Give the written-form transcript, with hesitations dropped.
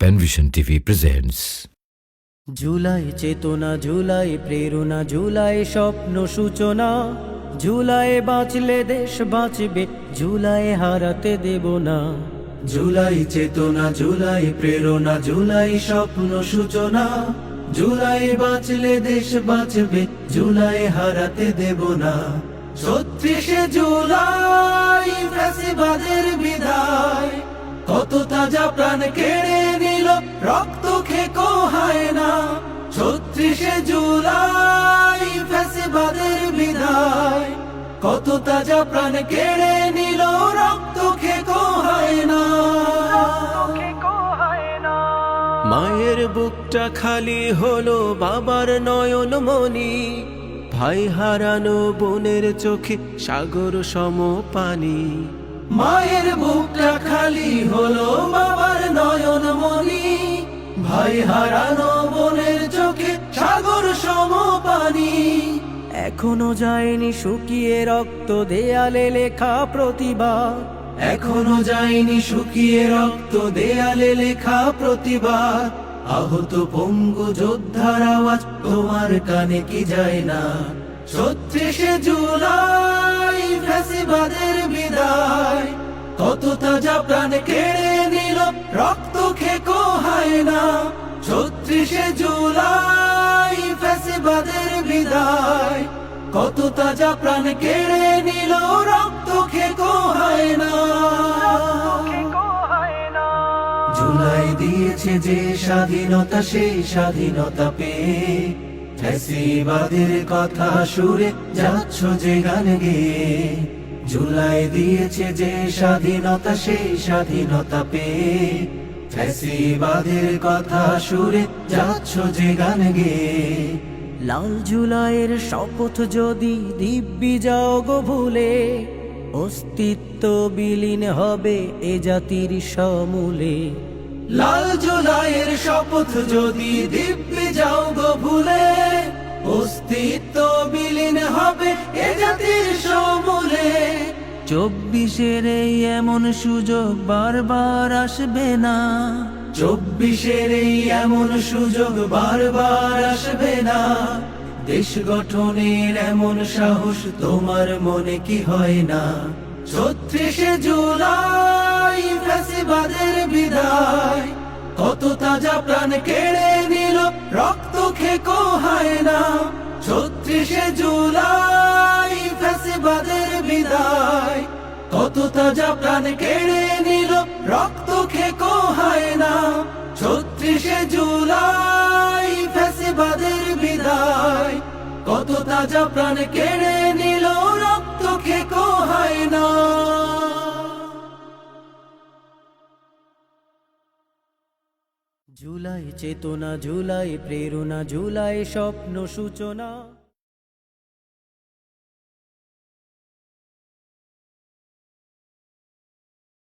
পেনভিশন TV presents July চেতনা, জুলাই প্রেরণা, জুলাই স্বপ্ন সূচনা। জুলাই বাঁচলে দেশ বাঁচবে, জুলাই হারাতে দেব না। জুলাই চেতনা, জুলাই প্রেরণা, জুলাই স্বপ্ন সূচনা। জুলাই বাঁচলে দেশ বাঁচবে, জুলাই হারাতে দেব না। ৩৬শে জুলাই ফ্যাসিবাদের বিদায়, কত তাজা প্রাণ কেড়ে নিল, রক্ত খেকো হয় না। ৩৬শে জুলাই ফ্যাসিবাদের বিদায়, কত তাজা প্রাণ কেড়ে নিল, রক্ত খেকো হয় না। মায়ের বুকটা খালি হলো, বাবার নয়ন মনি। ভাই হারানো বোনের চোখে সাগর সম পানি। মায়ের বুকটা খালি হলো, বাবার নয়ন মনি। ভাই হারানো বোনের চোখে সাগর সম পানি। এখনো যায়নি শুকিয়ে রক্ত, দেয়ালে লেখা প্রতিবাদ। এখনো যায়নি শুকিয়ে রক্ত, দেয়ালে লেখা প্রতিবাদ। আহত পঙ্গু যোদ্ধার আওয়াজ তোমার কানে কি যায় না? ৩৬শে জুলাই ফ্যাসিবাদের বিদায়, কত তাজা প্রাণ কেড়ে নিল, রক্ত খেকো হয় না। ৩৬শে জুলাই ফ্যাসিবাদের বিদায়, কত তাজা প্রাণ কেড়ে নিল, রক্ত খেকো হয় না। জুলাই দিয়েছে যে স্বাধীনতা, সেই স্বাধীনতা পেয়ে ফ্যাসিবাদের কথা সুরে যাচ্ছ যে গান গেয়ে। জুলাই দিয়েছে যে স্বাধীনতা, সেই স্বাধীনতা পেয়ে ফ্যাসিবাদের কথা সুরে যাচ্ছ যে গান গেয়ে। লাল জুলাইয়ের শপথ যদি দিব্যি যাও গো ভুলে, অস্তিত্ব বিলীন হবে এ জাতির সমূলে। লাল জুলাইয়ের শপথ যদি দিব্যি যাও গো ভুলে, অস্তিত্ব বিলীন হবে এ জাতির সমূলে। ২৪-এর এই এমন সুযোগ বারবার আসবে না। ২৪-এর এই এমন সুযোগ বারবার আসবে না। দেশ গঠনের এমন সাহস তোমার মনে কি হয় না? ৩৬শে জুলাই ফ্যাসিবাদের বিদায়, কত তাজা প্রাণ কেড়ে নিল, রক্ত খেকো হয় না। ৩৬শে জুলাই ফ্যাসিবাদের বিদায়, কত তাজা প্রাণ কেড়ে নিল, রক্ত খেকো হয় না। ৩৬শে জুলাই ফ্যাসিবাদের বিদায়, কত তাজা প্রাণ কেড়ে নিল, রক্ত খেকো হয় না। জুলাই চেতনা, জুলাই প্রেরণা, জুলাই স্বপ্ন সূচনা।